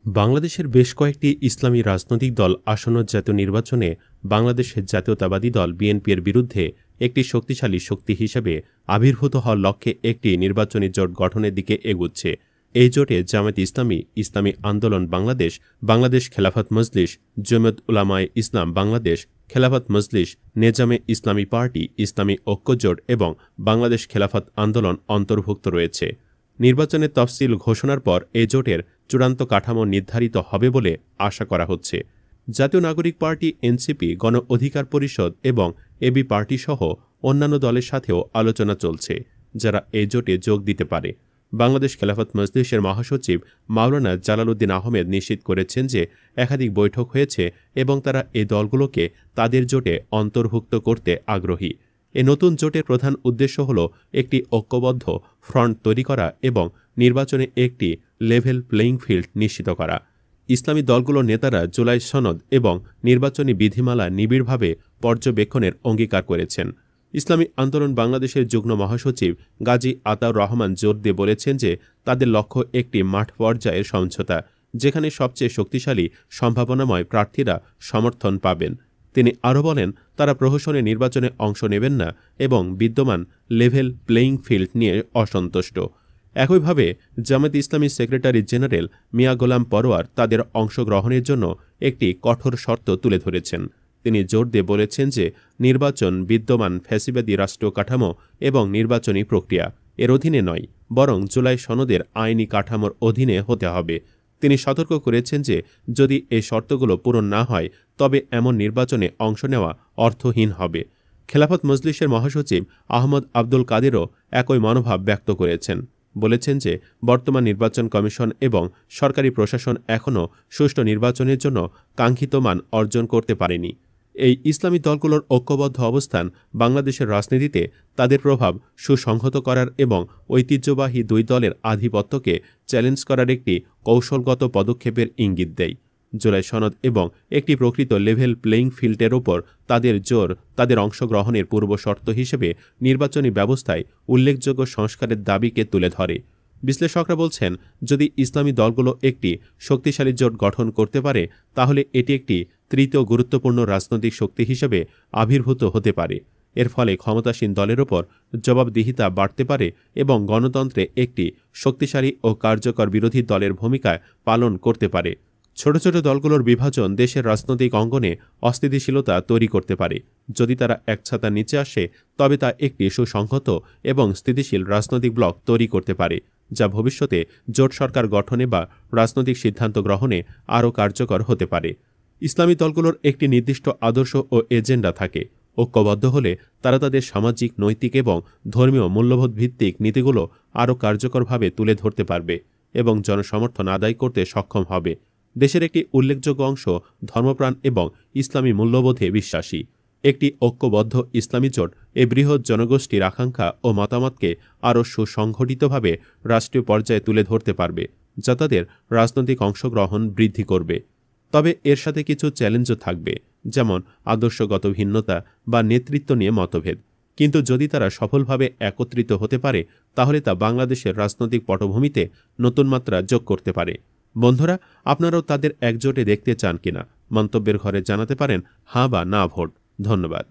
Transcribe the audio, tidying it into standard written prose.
বাংলাদেশের বেশ কয়েকটি ইসলামী রাজনৈতিক দল আসন্ন জাতীয় নির্বাচনে বাংলাদেশের জাতীয়তাবাদী দল বিএনপির বিরুদ্ধে একটি শক্তিশালী শক্তি হিসেবে আবির্ভূত হওয়ার লক্ষ্যে একটি নির্বাচনী জোট গঠনের দিকে এগুচ্ছে। এই জোটে জামায়াতে ইসলামী, ইসলামী আন্দোলন বাংলাদেশ, বাংলাদেশ খেলাফত মজলিস, জমিয়ত উলামায়ে ইসলাম বাংলাদেশ, খেলাফত মজলিস, নেজামে ইসলামী পার্টি, ইসলামী ঐক্য জোট এবং বাংলাদেশ খেলাফত আন্দোলন অন্তর্ভুক্ত রয়েছে। নির্বাচনের তফসিল ঘোষণার পর এই জোটের চূড়ান্ত কাঠামো নির্ধারিত হবে বলে আশা করা হচ্ছে। জাতীয় নাগরিক পার্টি, এনসিপি, গণ অধিকার পরিষদ এবং এবি পার্টিসহ অন্যান্য দলের সাথেও আলোচনা চলছে, যারা এই জোটে যোগ দিতে পারে। বাংলাদেশ খেলাফত মজলিসের মহাসচিব মাওলানা জালালউদ্দিন আহমেদ নিশ্চিত করেছেন যে একাধিক বৈঠক হয়েছে এবং তারা এই দলগুলোকে তাদের জোটে অন্তর্ভুক্ত করতে আগ্রহী। এ নতুন জোটের প্রধান উদ্দেশ্য হল একটি ঐক্যবদ্ধ ফ্রন্ট তৈরি করা এবং নির্বাচনে একটি লেভেল প্লেয়িং ফিল্ড নিশ্চিত করা। ইসলামী দলগুলোর নেতারা জুলাই সনদ এবং নির্বাচনী বিধিমালা নিবিড়ভাবে পর্যবেক্ষণের অঙ্গীকার করেছেন। ইসলামী আন্দোলন বাংলাদেশের যুগ্ম মহাসচিব গাজী আতাউর রহমান জোর দিয়ে বলেছেন যে তাদের লক্ষ্য একটি মাঠ পর্যায়ের সমঝোতা, যেখানে সবচেয়ে শক্তিশালী সম্ভাবনাময় প্রার্থীরা সমর্থন পাবেন। তিনি আরও বলেন, তারা প্রহসনের নির্বাচনে অংশ নেবেন না এবং বিদ্যমান লেভেল প্লেয়িং ফিল্ড নিয়ে অসন্তুষ্ট। একইভাবে জামায়াতে ইসলামী সেক্রেটারি জেনারেল মিয়া গোলাম পরোয়ার তাদের অংশগ্রহণের জন্য একটি কঠোর শর্ত তুলে ধরেছেন। তিনি জোর দিয়ে বলেছেন যে নির্বাচন বিদ্যমান ফ্যাসিবাদী রাষ্ট্র কাঠামো এবং নির্বাচনী প্রক্রিয়া এর অধীনে নয়, বরং জুলাই সনদের আইনি কাঠামোর অধীনে হতে হবে। তিনি সতর্ক করেছেন যে যদি এই শর্তগুলো পূরণ না হয় তবে এমন নির্বাচনে অংশ নেওয়া অর্থহীন হবে। খেলাফত মজলিসের মহাসচিব আহমদ আব্দুল কাদেরও একই মনোভাব ব্যক্ত করেছেন। বলেছেন যে বর্তমান নির্বাচন কমিশন এবং সরকারি প্রশাসন এখনও সুষ্ঠু নির্বাচনের জন্য কাঙ্ক্ষিত মান অর্জন করতে পারেনি। এই ইসলামী দলগুলোর ঐক্যবদ্ধ অবস্থান বাংলাদেশের রাজনীতিতে তাদের প্রভাব সুসংহত করার এবং ঐতিহ্যবাহী দুই দলের আধিপত্যকে চ্যালেঞ্জ করার একটি কৌশলগত পদক্ষেপের ইঙ্গিত দেয়। জুলাই সনদ এবং একটি প্রকৃত লেভেল প্লেয়িং ফিল্ডের ওপর তাদের জোর তাদের অংশগ্রহণের পূর্বশর্ত হিসেবে নির্বাচনী ব্যবস্থায় উল্লেখযোগ্য সংস্কারের দাবিকে তুলে ধরে। বিশ্লেষকরা বলছেন, যদি ইসলামী দলগুলো একটি শক্তিশালী জোট গঠন করতে পারে তাহলে এটি একটি তৃতীয় গুরুত্বপূর্ণ রাজনৈতিক শক্তি হিসেবে আবির্ভূত হতে পারে। এর ফলে ক্ষমতাসীন দলের ওপর জবাবদিহিতা বাড়তে পারে এবং গণতন্ত্রে একটি শক্তিশালী ও কার্যকর বিরোধী দলের ভূমিকা পালন করতে পারে। ছোট ছোট দলগুলোর বিভাজন দেশের রাজনৈতিক অঙ্গনে অস্থিতিশীলতা তৈরি করতে পারে। যদি তারা এক ছাতার নিচে আসে তবে তা একটি সুসংহত এবং স্থিতিশীল রাজনৈতিক ব্লক তৈরি করতে পারে, যা ভবিষ্যতে জোট সরকার গঠনে বা রাজনৈতিক সিদ্ধান্ত গ্রহণে আরও কার্যকর হতে পারে। ইসলামী দলগুলোর একটি নির্দিষ্ট আদর্শ ও এজেন্ডা থাকে। ঐক্যবদ্ধ হলে তারা তাদের সামাজিক, নৈতিক এবং ধর্মীয় মূল্যবোধ ভিত্তিক নীতিগুলো আরও কার্যকরভাবে তুলে ধরতে পারবে এবং জনসমর্থন আদায় করতে সক্ষম হবে। দেশের একটি উল্লেখযোগ্য অংশ ধর্মপ্রাণ এবং ইসলামী মূল্যবোধে বিশ্বাসী। একটি ঐক্যবদ্ধ ইসলামী জোট এই বৃহৎ জনগোষ্ঠীর আকাঙ্ক্ষা ও মতামতকে আরও সুসংগঠিতভাবে রাষ্ট্রীয় পর্যায়ে তুলে ধরতে পারবে, যা তাদের রাজনৈতিক অংশগ্রহণ বৃদ্ধি করবে। তবে এর সাথে কিছু চ্যালেঞ্জও থাকবে, যেমন আদর্শগত ভিন্নতা বা নেতৃত্ব নিয়ে মতভেদ। কিন্তু যদি তারা সফলভাবে একত্রিত হতে পারে তাহলে তা বাংলাদেশের রাজনৈতিক পটভূমিতে নতুন মাত্রা যোগ করতে পারে। বন্ধুরা, আপনারাও তাদের একজোটে দেখতে চান কিনা মন্তব্যের ঘরে জানাতে পারেন হ্যাঁ বা না ভোট। ধন্যবাদ।